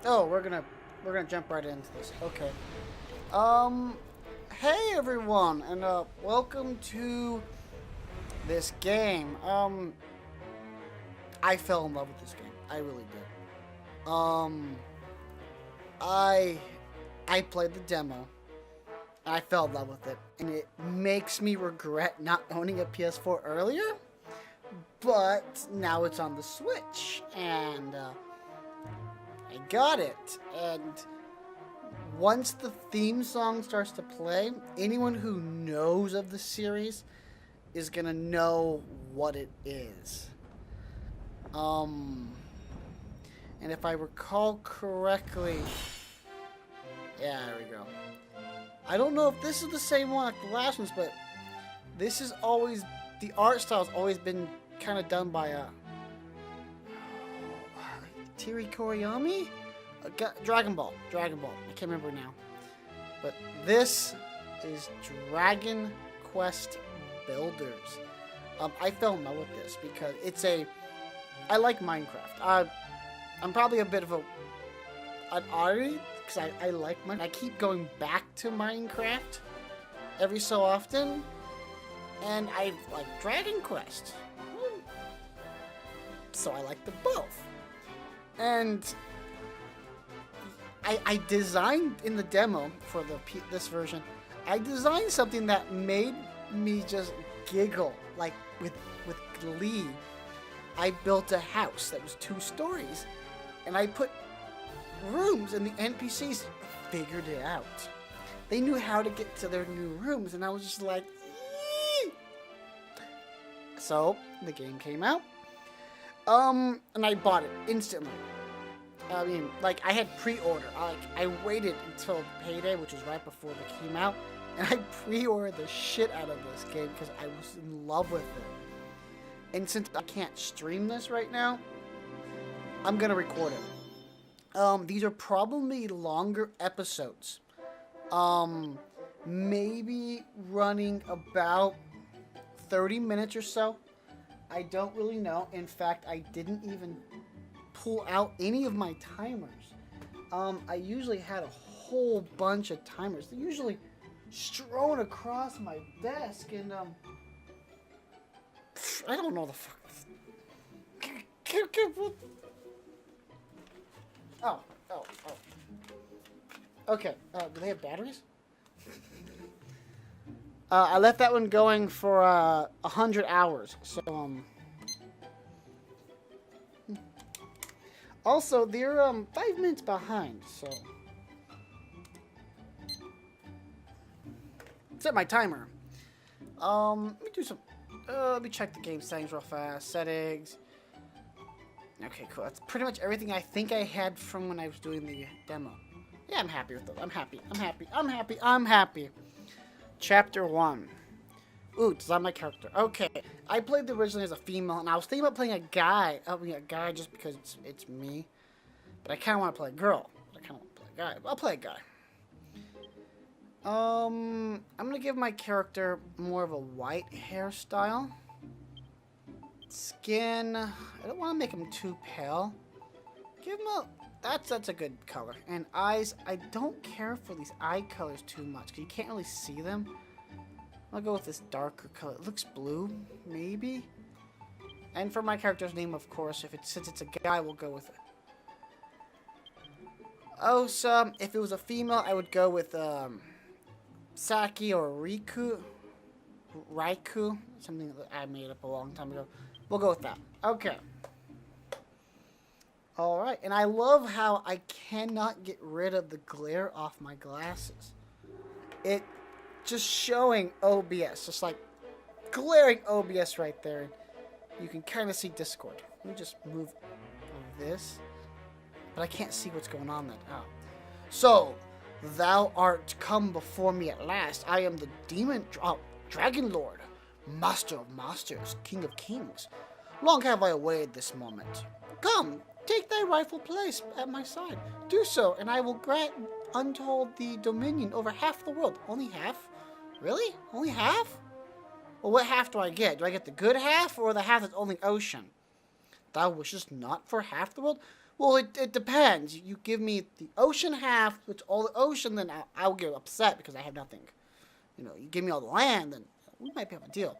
Oh, we're gonna jump right into this. Okay. Hey everyone, and welcome to this game. I fell in love with this game. I really did. I played the demo. I fell in love with it, and it makes me regret not owning a PS4 earlier. But now it's on the Switch, and I got it. And once the theme song starts to play, anyone who knows of the series is gonna know what it is. And if I recall correctly, yeah, there we go. I don't know if this is the same one like the last ones, but this is always, the art style's always been kind of done by Tiri Koriyami? Dragon Ball. I can't remember now. But this is Dragon Quest Builders. I fell in love with this because it's I like Minecraft. I'm probably a bit of an oddity because I like Minecraft. I keep going back to Minecraft every so often, and I like Dragon Quest. So I like them both. And I designed in the demo for this version, I designed something that made me just giggle, like with glee. I built a house that was 2 stories, and I put rooms, and the NPCs figured it out. They knew how to get to their new rooms, and I was just like, eee! So the game came out, and I bought it instantly. I mean, like, I had pre-order. I waited until payday, which was right before it came out, and I pre-ordered the shit out of this game because I was in love with it. And since I can't stream this right now, I'm gonna record it. These are probably longer episodes. Maybe running about 30 minutes or so. I don't really know. In fact, I didn't even pull out any of my timers. I usually had a whole bunch of timers. They're usually strewn across my desk, and I don't know the fuck. Oh. Okay. Do they have batteries? I left that one going for 100 hours. So Also, they're 5 minutes behind, so set my timer. Let me do some. Let me check the game settings real fast. Settings. Okay, cool. That's pretty much everything I think I had from when I was doing the demo. Yeah, I'm happy with it. I'm happy. Chapter 1. Ooh, design my character. Okay, I played the originally as a female, and I was thinking about playing a guy. Just because it's me. But I kind of want to play a girl. I'll play a guy. I'm gonna give my character more of a white hairstyle. Skin, I don't want to make him too pale. Give him that's a good color. And eyes, I don't care for these eye colors too much because you can't really see them. I'll go with this darker color. It looks blue, maybe. And for my character's name, of course, since it's a guy, we'll go with it. Oh, so if it was a female, I would go with Saki or Raiku, something that I made up a long time ago. We'll go with that. Okay. Alright, and I love how I cannot get rid of the glare off my glasses. It just showing OBS, just like glaring OBS right there. You can kind of see Discord. Let me just move this, but I can't see what's going on then. Oh. So, thou art come before me at last. I am the Dragon Lord, Master of Masters, King of Kings. Long have I awaited this moment. Come, take thy rightful place at my side. Do so, and I will grant untold the dominion over half the world. Only half? Really? Only half? Well, what half do I get? Do I get the good half, or the half that's only ocean? Thou wishest not for half the world? Well, it depends. You give me the ocean half, which all the ocean, then I'll get upset because I have nothing. You know, you give me all the land, then we might have a deal.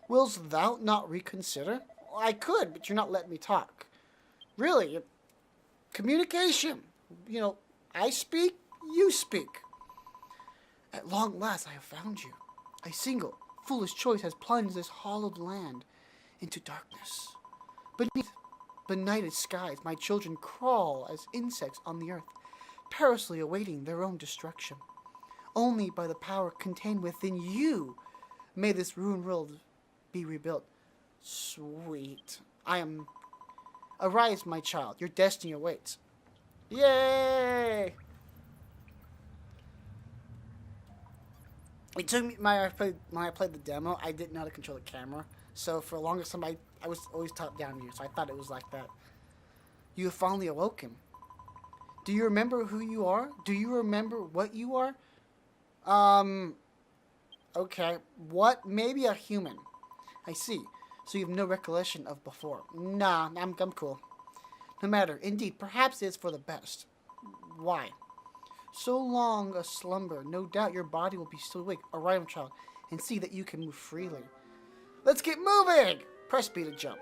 Wills thou not reconsider? Well, I could, but you're not letting me talk. Really, communication. You know, I speak, you speak. At long last I have found you. A single, foolish choice has plunged this hollowed land into darkness. Beneath benighted skies, my children crawl as insects on the earth, perilously awaiting their own destruction. Only by the power contained within you may this ruined world be rebuilt. Sweet. Arise, my child. Your destiny awaits. Yay! It took me when I played the demo, I didn't know how to control the camera. So for the longest time, I was always top-down view, so I thought it was like that. You have finally awoken. Do you remember who you are? Do you remember what you are? Okay. What? Maybe a human. I see. So you have no recollection of before. Nah, I'm cool. No matter. Indeed, perhaps it's for the best. Why? So long a slumber, no doubt your body will be still awake. Arise, child, and see that you can move freely. Let's get moving! Press B to jump.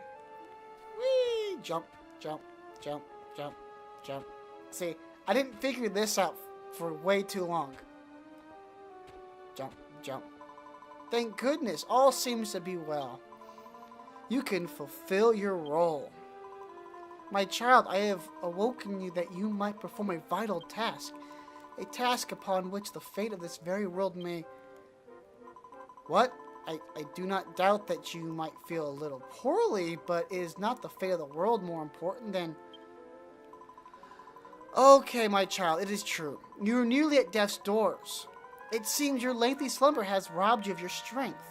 Whee! Jump, jump, jump, jump, jump. See, I didn't figure this out for way too long. Jump, jump. Thank goodness, all seems to be well. You can fulfill your role. My child, I have awoken you that you might perform a vital task. A task upon which the fate of this very world may... What? I do not doubt that you might feel a little poorly, but is not the fate of the world more important than... Okay, my child, it is true. You are nearly at death's doors. It seems your lengthy slumber has robbed you of your strength.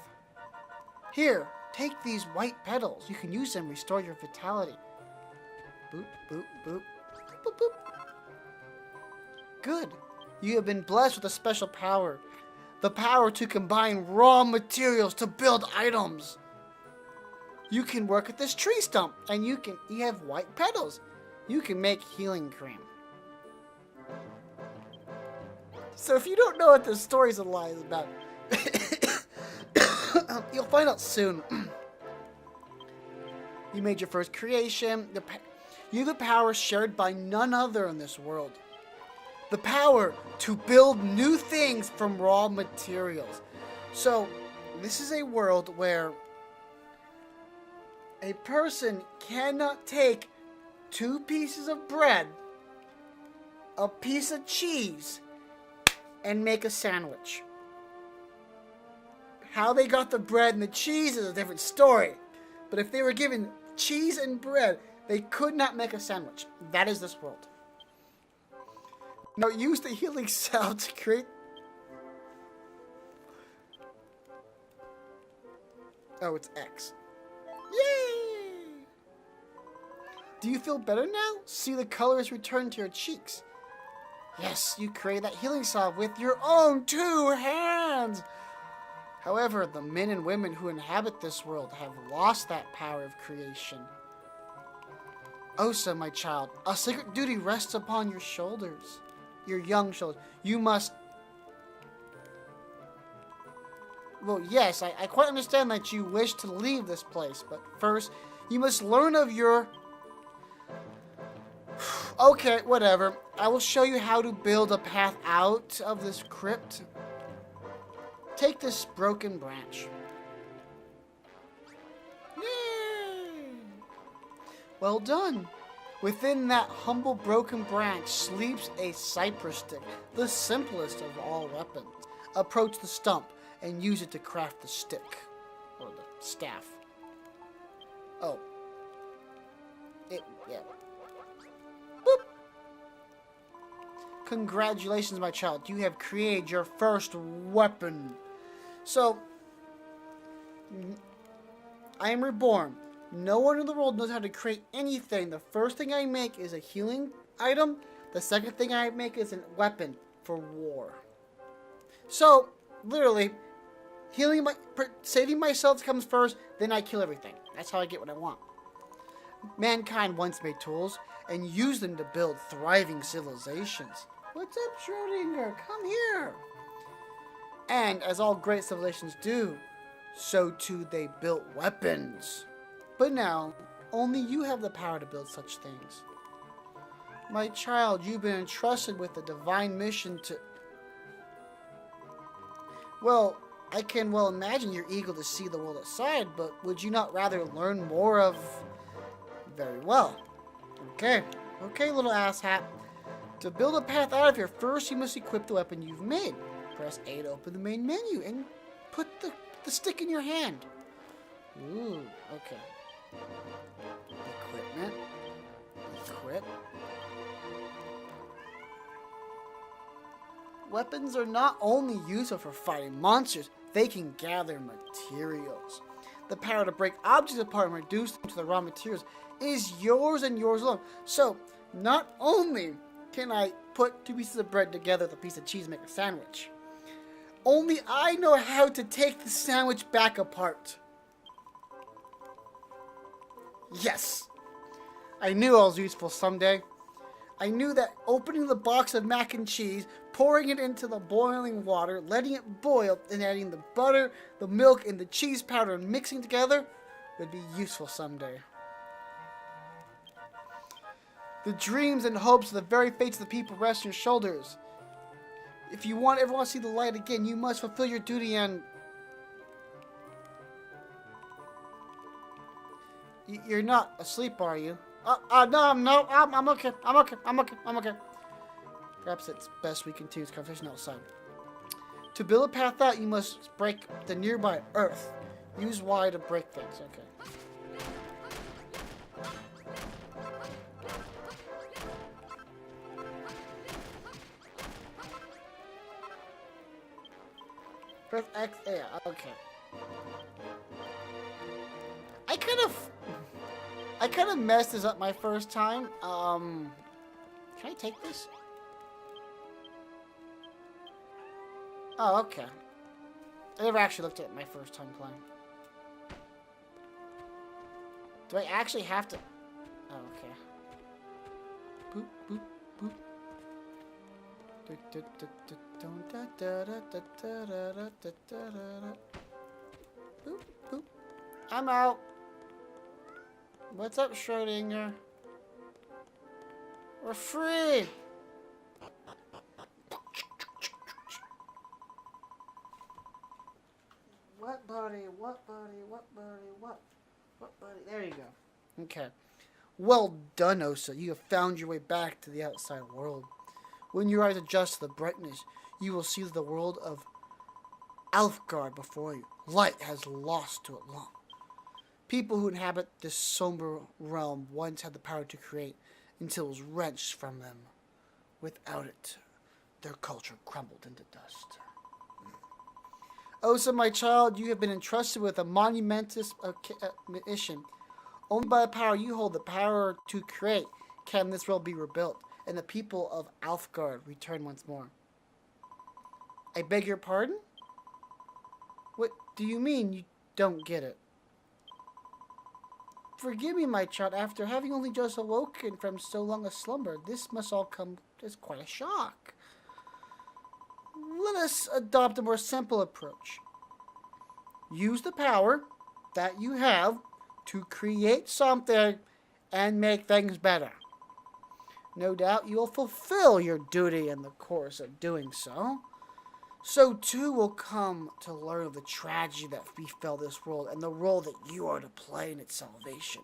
Here, take these white petals. You can use them to restore your vitality. Boop, boop, boop. Boop, boop. Good. You have been blessed with a special power. The power to combine raw materials to build items. You can work at this tree stump, and you have white petals. You can make healing cream. So if you don't know what the stories of lies about, you'll find out soon. You made your first creation. You have the power shared by none other in this world. The power to build new things from raw materials. So, this is a world where a person cannot take 2 pieces of bread, a piece of cheese, and make a sandwich. How they got the bread and the cheese is a different story. But if they were given cheese and bread, they could not make a sandwich. That is this world. Now use the healing salve to create... Oh, it's X. Yay! Do you feel better now? See, the color has returned to your cheeks. Yes, you created that healing salve with your own 2 hands. However, the men and women who inhabit this world have lost that power of creation. Osa, my child, a sacred duty rests upon your shoulders. Your young shoulders. You must... Well, yes, I quite understand that you wish to leave this place, but first, you must learn of your... Okay, whatever. I will show you how to build a path out of this crypt. Take this broken branch. Yay! Well done. Within that humble broken branch sleeps a cypress stick, the simplest of all weapons. Approach the stump and use it to craft the stick, or the staff. Oh. Yeah. Boop. Congratulations, my child. You have created your first weapon. So, I am reborn. No one in the world knows how to create anything. The first thing I make is a healing item. The second thing I make is a weapon for war. So, literally, saving myself comes first, then I kill everything. That's how I get what I want. Mankind once made tools and used them to build thriving civilizations. What's up, Schrodinger? Come here. And as all great civilizations do, so too they built weapons. But now, only you have the power to build such things. My child, you've been entrusted with a divine mission to... Well, I can well imagine you're eager to see the world outside, but would you not rather learn more of... Very well. Okay, little asshat. To build a path out of here, first you must equip the weapon you've made. Press A to open the main menu and put the stick in your hand. Ooh, okay. Equipment. Equip. Weapons are not only useful for fighting monsters, they can gather materials. The power to break objects apart and reduce them to the raw materials is yours and yours alone. So, not only can I put 2 pieces of bread together with a piece of cheese and make a sandwich, only I know how to take the sandwich back apart. Yes! I knew I was useful someday. I knew that opening the box of mac and cheese, pouring it into the boiling water, letting it boil, and adding the butter, the milk, and the cheese powder and mixing together would be useful someday. The dreams and hopes of the very fates of the people rest on your shoulders. If you ever want to see the light again, you must fulfill your duty and... You're not asleep, are you? No, I'm okay. I'm okay. Perhaps it's best we continue this conversation outside. To build a path out, you must break the nearby earth. Use Y to break things. Okay. Press X. Yeah. Okay. I kind of messed this up my first time. Can I take this? Oh, okay. I never actually looked at it my first time playing. Do I actually have to... Oh, okay. Boop, boop, boop. Boop, boop. I'm out. What's up, Schrodinger? We're free! What buddy? What buddy? What buddy? What? What buddy? There you go. Okay. Well done, Osa. You have found your way back to the outside world. When your eyes adjust to the brightness, you will see the world of Alfgard before you. Light has lost to it long. People who inhabit this somber realm once had the power to create until it was wrenched from them. Without it, their culture crumbled into dust. Osa, my child, you have been entrusted with a monumentous mission. Only by the power you hold, the power to create, can this world be rebuilt, and the people of Alfgard return once more. I beg your pardon? What do you mean you don't get it? Forgive me, my child. After having only just awoken from so long a slumber, this must all come as quite a shock. Let us adopt a more simple approach. Use the power that you have to create something and make things better. No doubt you will fulfill your duty in the course of doing so. So too will come to learn of the tragedy that befell this world and the role that you are to play in its salvation.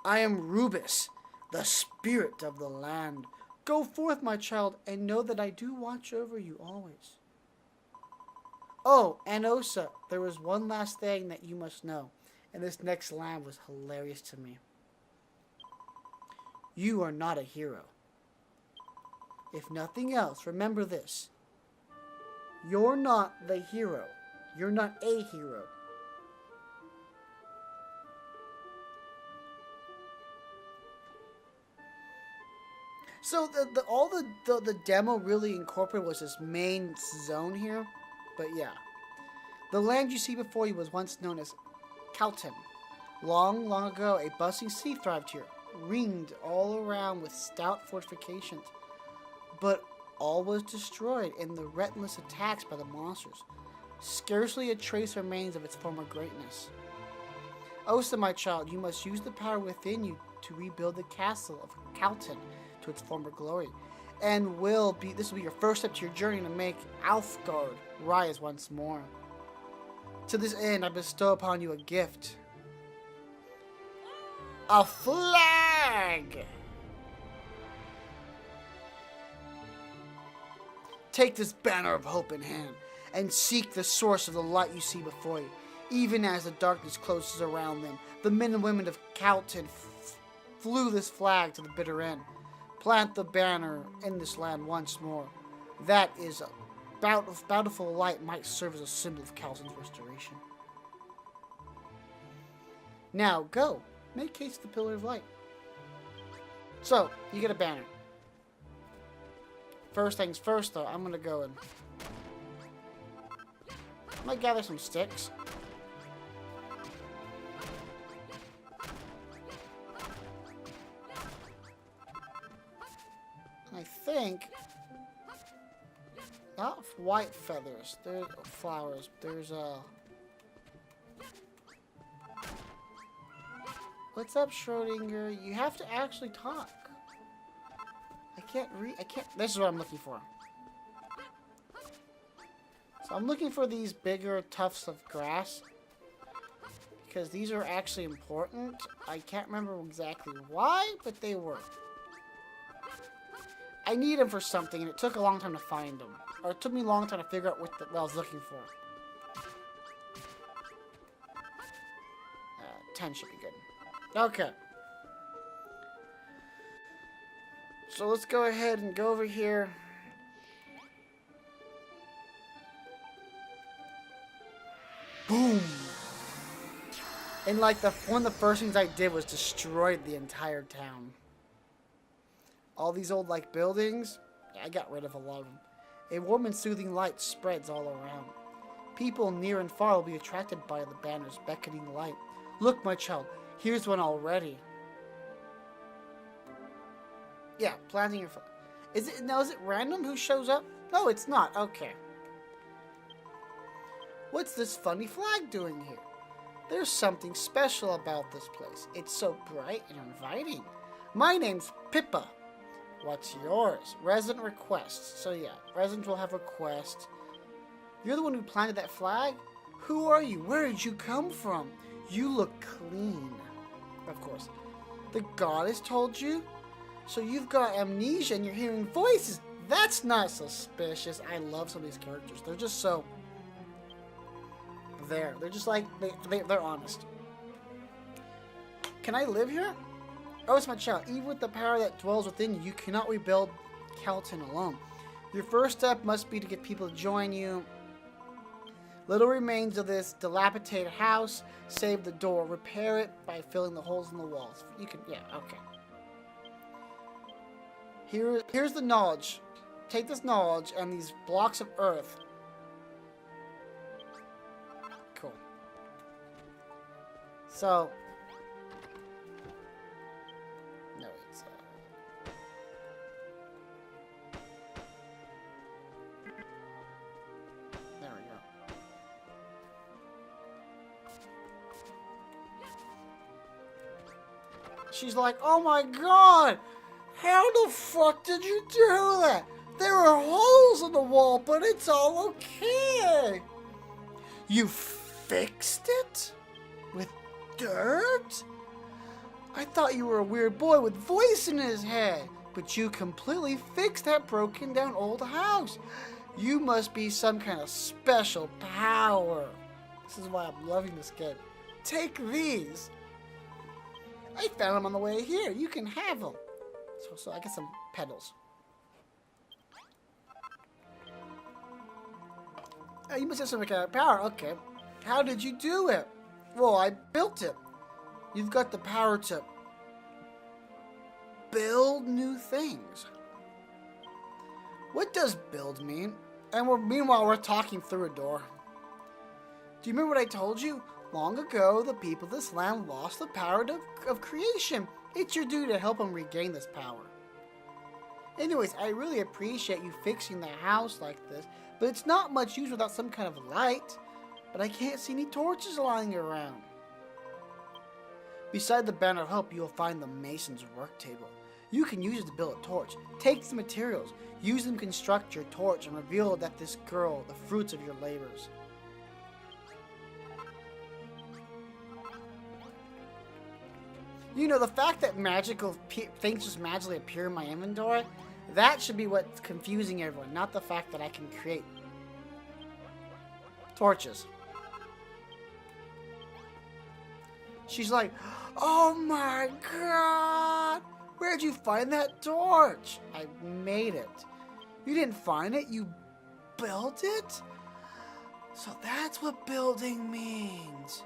I am Rubus, the spirit of the land. Go forth, my child, and know that I do watch over you always. Oh, and Osa, there was one last thing that you must know, and this next line was hilarious to me. You are not a hero. If nothing else, remember this. You're not the hero. You're not a hero. So the demo really incorporated was this main zone here. But yeah. The land you see before you was once known as Kalten, Long, long ago, a bustling city thrived here, ringed all around with stout fortifications. But all was destroyed in the relentless attacks by the monsters. Scarcely a trace remains of its former greatness. Osa, my child, you must use the power within you to rebuild the castle of Calton to its former glory. And this will be your first step to your journey to make Alfgard rise once more. To this end, I bestow upon you a gift. A flag! Take this banner of hope in hand, and seek the source of the light you see before you. Even as the darkness closes around them, the men and women of Calton flew this flag to the bitter end. Plant the banner in this land once more. That is a bountiful light might serve as a symbol of Calton's restoration. Now go, make haste to the Pillar of Light. So, you get a banner. First things first, though, I'm gonna go and I might gather some sticks. And I think not white feathers. There's flowers. There's what's up, Schrodinger? You have to actually talk. I can't. This is what I'm looking for. So I'm looking for these bigger tufts of grass. Because these are actually important. I can't remember exactly why, but they were. I need them for something, and it took a long time to find them. Or it took me a long time to figure out what I was looking for. 10 should be good. Okay. So let's go ahead and go over here. Boom! And like one of the first things I did was destroyed the entire town. All these old like buildings, I got rid of a lot of them. A warm and soothing light spreads all around. People near and far will be attracted by the banner's beckoning light. Look, my child, here's one already. Yeah, planting your... Is it random who shows up? No, it's not. Okay. What's this funny flag doing here? There's something special about this place. It's so bright and inviting. My name's Pippa. What's yours? Resident requests. So yeah, residents will have requests. You're the one who planted that flag? Who are you? Where did you come from? You look clean. Of course. The goddess told you? So you've got amnesia and you're hearing voices. That's not suspicious. I love some of these characters. They're just so... They're just like... They're honest. Can I live here? Oh, it's my child. Even with the power that dwells within you, you cannot rebuild Calton alone. Your first step must be to get people to join you. Little remains of this dilapidated house. Save the door. Repair it by filling the holes in the walls. You can... Yeah, okay. Here's the knowledge. Take this knowledge and these blocks of earth. Cool. So... No, it's... There we go. She's like, oh my god! How the fuck did you do that? There are holes in the wall, but it's all okay. You fixed it? With dirt? I thought you were a weird boy with voice in his head, but you completely fixed that broken down old house. You must be some kind of special power. This is why I'm loving this game. Take these. I found them on the way here. You can have them. So I get some petals. Oh, you must have some kind of power. Okay. How did you do it? Well, I built it. You've got the power to build new things. What does build mean? And meanwhile, we're talking through a door. Do you remember what I told you? Long ago, the people of this land lost the power of creation. It's your duty to help them regain this power. Anyways, I really appreciate you fixing the house like this, but it's not much use without some kind of light. But I can't see any torches lying around. Beside the banner of hope, you'll find the mason's work table. You can use it to build a torch. Take the materials, use them to construct your torch, and reveal that this girl, the fruits of your labors. You know, the fact that magical things just magically appear in my inventory, that should be what's confusing everyone, not the fact that I can create torches. She's like, oh my god, where'd you find that torch? I made it. You didn't find it, you built it? So that's what building means.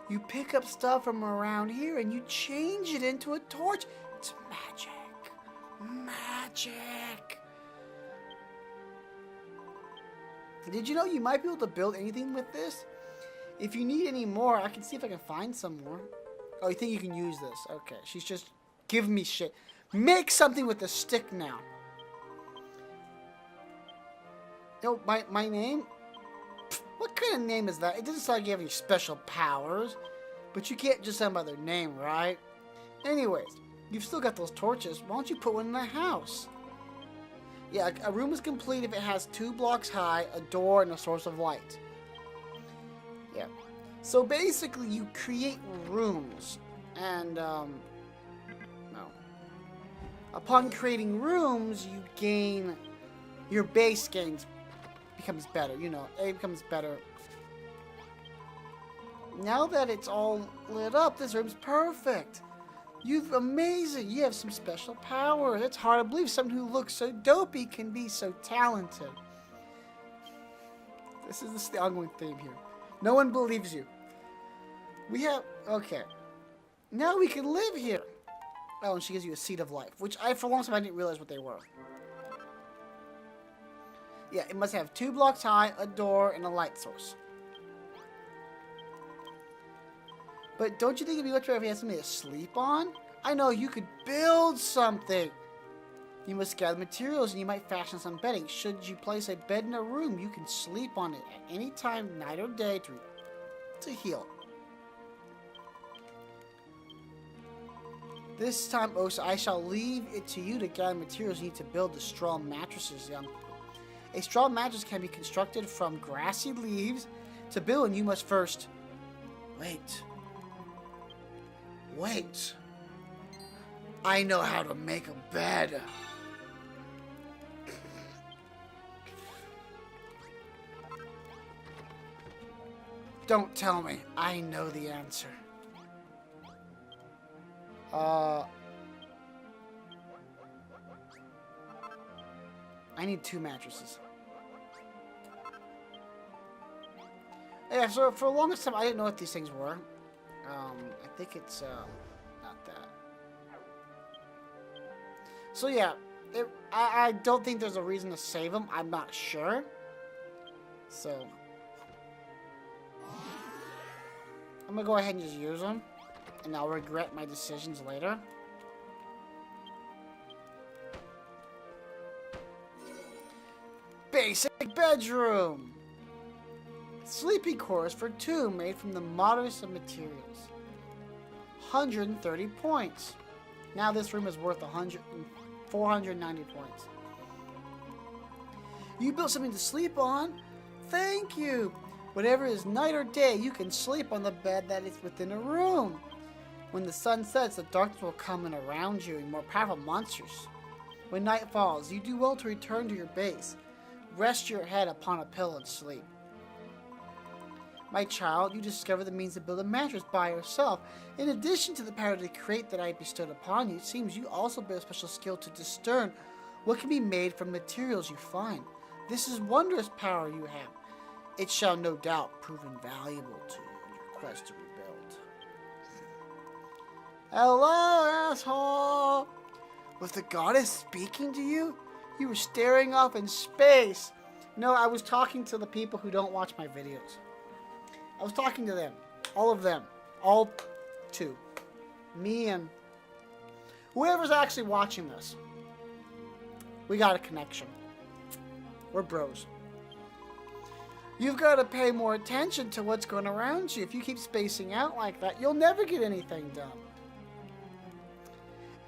You pick up stuff from around here and you change it into a torch. It's magic. Magic. Did you know you might be able to build anything with this? If you need any more, I can see if I can find some more. Oh, you think you can use this? Okay, she's just giving me shit. Make something with the stick now. No, my name? What kind of name is that? It doesn't sound like you have any special powers. But you can't just send by their name, right? Anyways, you've still got those torches. Why don't you put one in the house? Yeah, a room is complete if it has 2 blocks high, a door, and a source of light. Yeah. So basically, you create rooms. And, no. Upon creating rooms, you gain... Your base becomes better. You know, it becomes better. Now that it's all lit up, this room's perfect. You've amazing. You have some special power. It's hard to believe someone who looks so dopey can be so talented. This is the ongoing theme here. No one believes you. We have... Okay. Now we can live here. Oh, and she gives you a seed of life, which for a long time I didn't realize what they were. Yeah, it must have 2 blocks high, a door, and a light source. But don't you think it'd be much better if you had something to sleep on? I know, you could build something. You must gather materials and you might fashion some bedding. Should you place a bed in a room, you can sleep on it at any time, night or day, to heal. This time, Osa, I shall leave it to you to gather materials you need to build the straw mattresses, young people. A straw mattress can be constructed from grassy leaves. To build, you must first... Wait. I know how to make a bed. Don't tell me. I know the answer. I need 2 mattresses. Yeah, so for the longest time, I didn't know what these things were. I think it's, not that. So yeah, I don't think there's a reason to save them. I'm not sure. So, I'm gonna go ahead and just use them. And I'll regret my decisions later. Basic bedroom. Sleeping quarters for 2 made from the moderatest of materials. 130 points. Now this room is worth 490 points. You built something to sleep on? Thank you. Whatever is night or day, you can sleep on the bed that is within a room. When the sun sets, the darkness will come in around you and more powerful monsters. When night falls, you do well to return to your base. Rest your head upon a pillow and sleep. My child, you discover the means to build a mattress by yourself. In addition to the power to create that I bestowed upon you, it seems you also bear a special skill to discern what can be made from materials you find. This is wondrous power you have. It shall no doubt prove invaluable to you in your quest to rebuild. Hello, asshole! Was the goddess speaking to you? You were staring off in space. No, I was talking to the people who don't watch my videos. I was talking to them. All of them. All 2. Me and whoever's actually watching this. We got a connection. We're bros. You've got to pay more attention to what's going around you. If you keep spacing out like that, you'll never get anything done.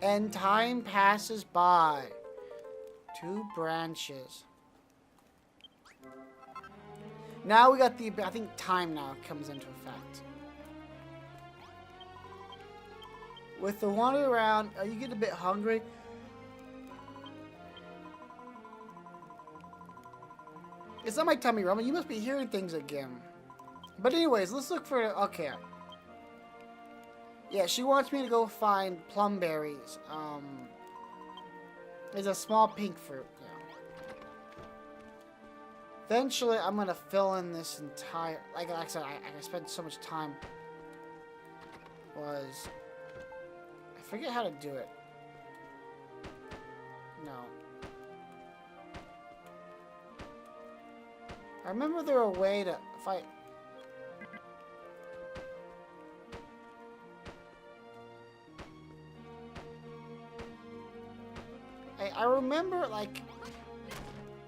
And time passes by. 2 branches. Now we got the, I think time now comes into effect. With the wander around, you get a bit hungry. It's not my tummy rumbling. You must be hearing things again. But anyways, let's look for... Okay. Yeah, she wants me to go find plum berries. There's a small pink fruit. Yeah. Eventually, I'm going to fill in this entire... Like I said, I spent so much time... I forget how to do it. No. I remember there was a way to... If I remember, like,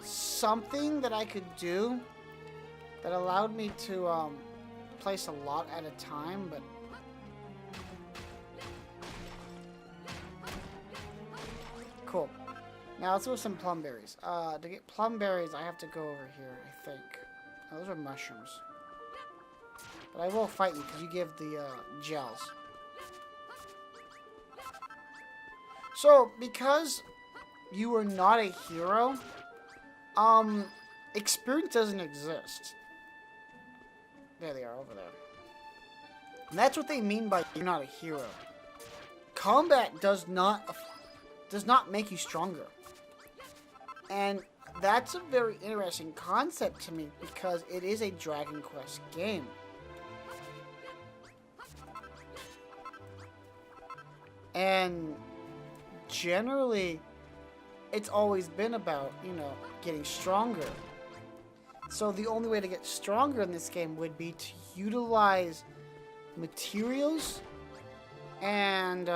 something that I could do that allowed me to, place a lot at a time, but... Cool. Now, let's go with some plum berries. To get plum berries, I have to go over here, I think. Oh, those are mushrooms. But I will fight you, because you give the, gels. So, because... you are not a hero, experience doesn't exist. There they are, over there. And that's what they mean by you're not a hero. Combat does not make you stronger. And that's a very interesting concept to me, because it is a Dragon Quest game. And generally... it's always been about, you know, getting stronger. So the only way to get stronger in this game would be to utilize materials and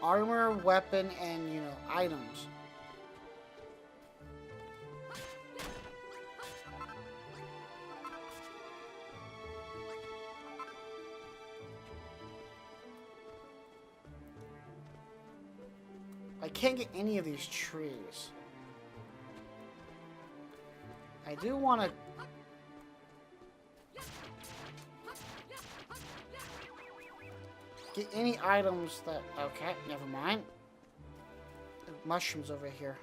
armor, weapon, and, you know, items. I can't get any of these trees. I do want to... get any items that... Okay, never mind. There's mushrooms over here.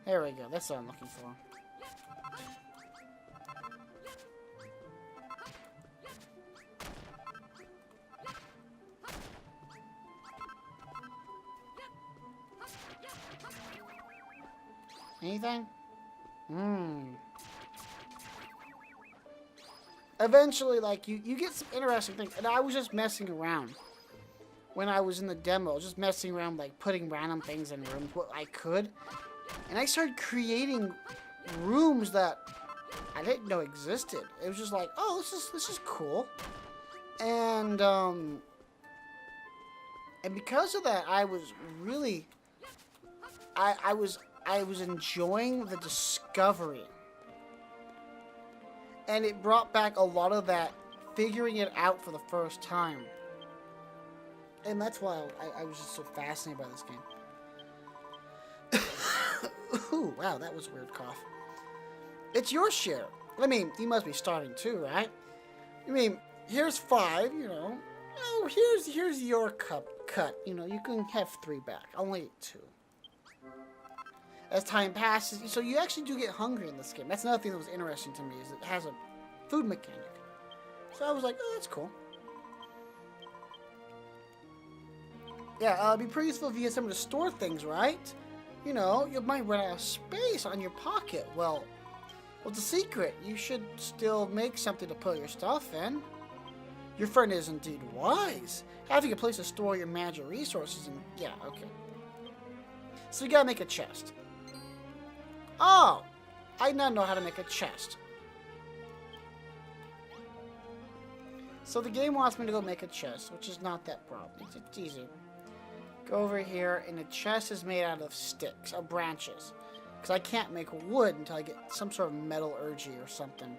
There we go. That's what I'm looking for. Anything? Eventually, like, you get some interesting things. And I was just messing around. When I was in the demo, just messing around, like, putting random things in rooms, what I could. And I started creating rooms that I didn't know existed. It was just like, oh, this is cool. And because of that, I was really... I was enjoying the discovery. And it brought back a lot of that figuring it out for the first time. And that's why I was just so fascinated by this game. Ooh, wow, that was a weird cough. It's your share. I mean, you must be starting too, right? I mean, here's 5, you know. Oh, here's your cut. You know, you can have 3 back. Only 2. As time passes, so you actually do get hungry in this game. That's another thing that was interesting to me, is it has a food mechanic. So I was like, oh, that's cool. Yeah, it'd be pretty useful if you had somewhere to store things, right? You know, you might run out of space on your pocket. Well, what's the secret? You should still make something to put your stuff in. Your friend is indeed wise. Having a place to store your magic resources and... Yeah, okay. So we gotta make a chest. Oh! I now know how to make a chest. So the game wants me to go make a chest, which is not that problem. It's easy. Go over here, and the chest is made out of sticks, or branches. Because I can't make wood until I get some sort of metallurgy or something.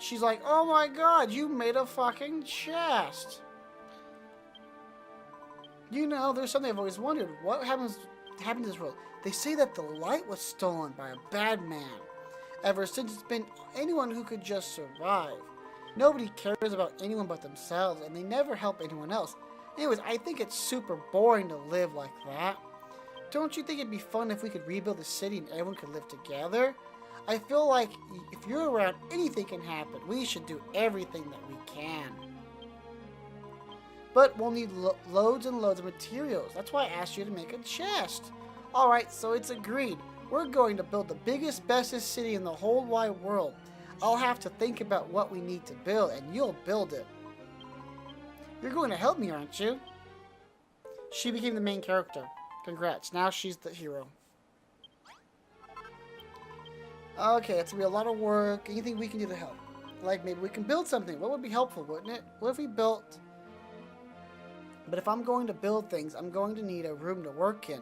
She's like, oh my god, you made a fucking chest. You know, there's something I've always wondered. What happened to this world? They say that the light was stolen by a bad man. Ever since it's been anyone who could just survive. Nobody cares about anyone but themselves, and they never help anyone else. Anyways, I think it's super boring to live like that. Don't you think it'd be fun if we could rebuild the city and everyone could live together? I feel like if you're around, anything can happen. We should do everything that we can. But we'll need loads and loads of materials. That's why I asked you to make a chest. Alright, so it's agreed. We're going to build the biggest, bestest city in the whole wide world. I'll have to think about what we need to build, and you'll build it. You're going to help me, aren't you? She became the main character. Congrats. Now she's the hero. Okay, it's going to be a lot of work. Anything we can do to help. Like, maybe we can build something. What would be helpful, wouldn't it? What if we built... But if I'm going to build things, I'm going to need a room to work in.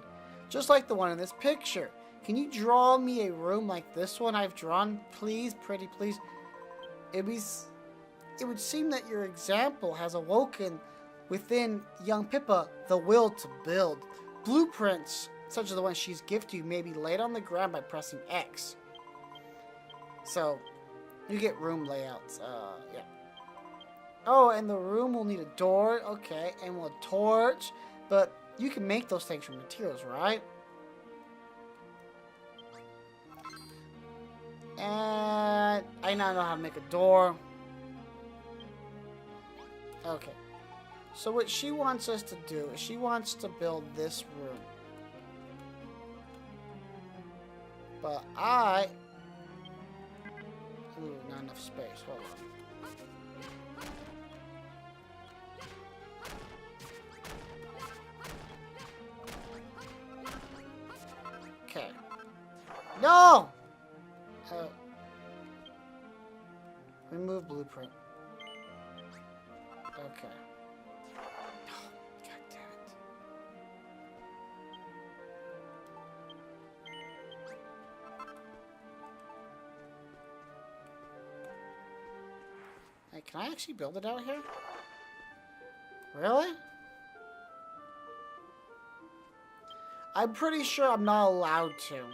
Just like the one in this picture. Can you draw me a room like this one I've drawn? Please, pretty please. It would seem that your example has awoken within young Pippa the will to build. Blueprints, such as the one she's gifted you, may be laid on the ground by pressing X. So, you get room layouts. Yeah. Oh, and the room will need a door. Okay, and a torch. But you can make those things from materials, right? And I now know how to make a door. Okay. So what she wants us to do is she wants to build this room. But ooh, not enough space. Hold on. Okay. No! Remove blueprint. Okay. Oh, God damn it. Hey, can I actually build it out here? Really? I'm pretty sure I'm not allowed to.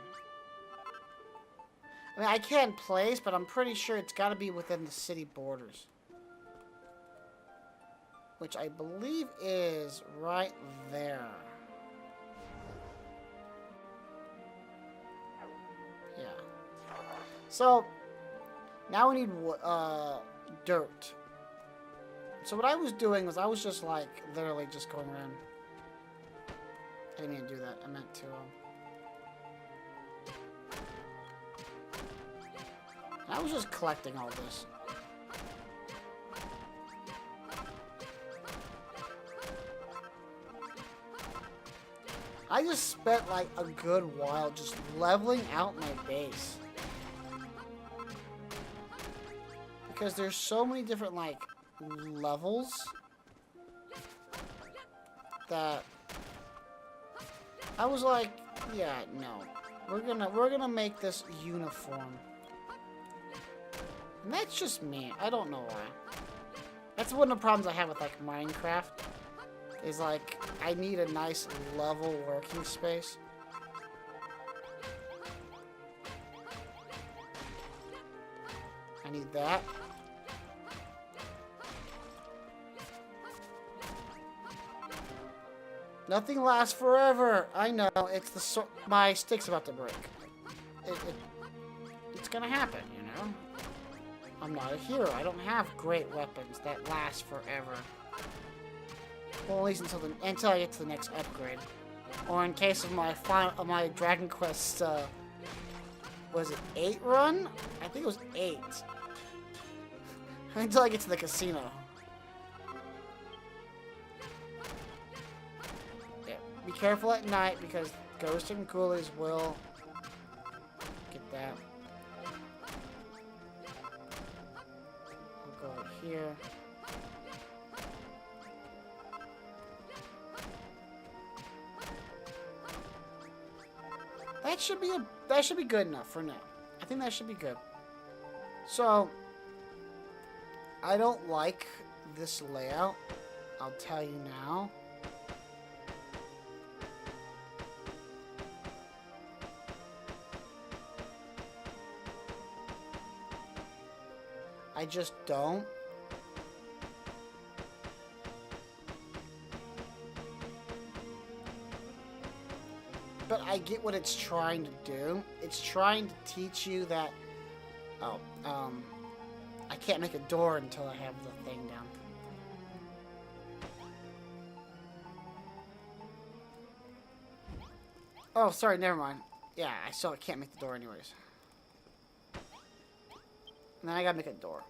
I mean, I can place, but I'm pretty sure it's got to be within the city borders. Which I believe is right there. Yeah. So, now we need dirt. So what I was doing was I was just like, literally just going around. I didn't mean to do that. I meant to, I was just collecting all this. I just spent like a good while just leveling out my base. Because there's so many different like levels that I was like, yeah, no. We're gonna make this uniform. And that's just me. I don't know why. That's one of the problems I have with like Minecraft. Is like, I need a nice level working space. I need that. Nothing lasts forever. I know. It's my stick's about to break. It's gonna happen, you know? I'm not a hero. I don't have great weapons that last forever. Well, at least until I get to the next upgrade, or in case of my Dragon Quest, was it 8 run? I think it was 8. Until I get to the casino. Yeah, be careful at night because ghosts and ghoulies will get that. We'll go here. That should be good enough for now. I think that should be good. So I don't like this layout. I'll tell you now. I just don't. But I get what it's trying to do. It's trying to teach you that, I can't make a door until I have the thing down. Oh, sorry, never mind. Yeah, I still can't make the door anyways. And then I gotta make a door.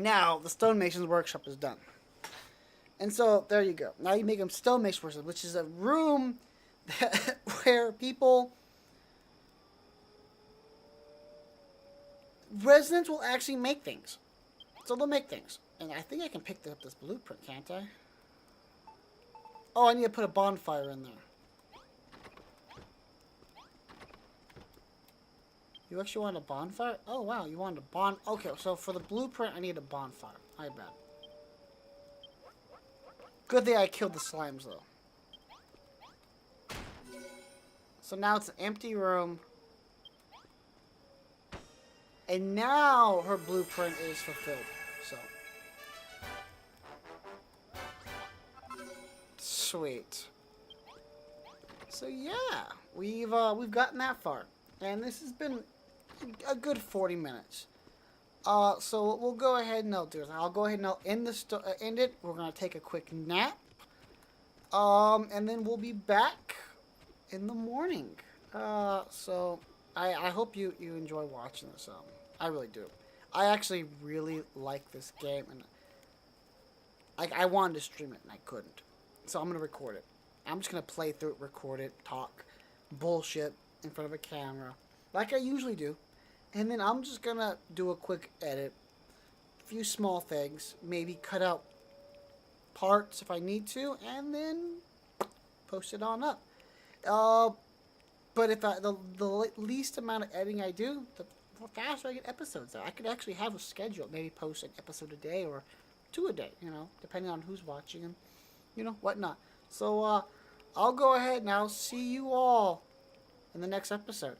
Now, the Stonemason's workshop is done. And so, there you go. Now you make them Stonemason's workshop, which is a room that, where people... residents will actually make things. So they'll make things. And I think I can pick up this blueprint, can't I? Oh, I need to put a bonfire in there. You actually want a bonfire? Oh, wow, you want a Okay, so for the blueprint, I need a bonfire. I bet. Good thing I killed the slimes, though. So now it's an empty room. And now her blueprint is fulfilled. So. Sweet. So, yeah. We've gotten that far. And this has been a good 40 minutes. So what we'll go ahead and I'll do is I'll go ahead and I'll end it. We're going to take a quick nap. And then we'll be back in the morning. So I hope you enjoy watching this. I really do. I actually really like this game. And I wanted to stream it and I couldn't. So I'm going to record it. I'm just going to play through it, record it, talk bullshit in front of a camera like I usually do, and then I'm just gonna do a quick edit, a few small things, maybe cut out parts if I need to, and then post it on up. But if the least amount of editing I do, the faster I get episodes out. I could actually have a schedule, maybe post an episode a day or 2 a day, depending on who's watching and whatnot. So I'll go ahead and I'll see you all in the next episode.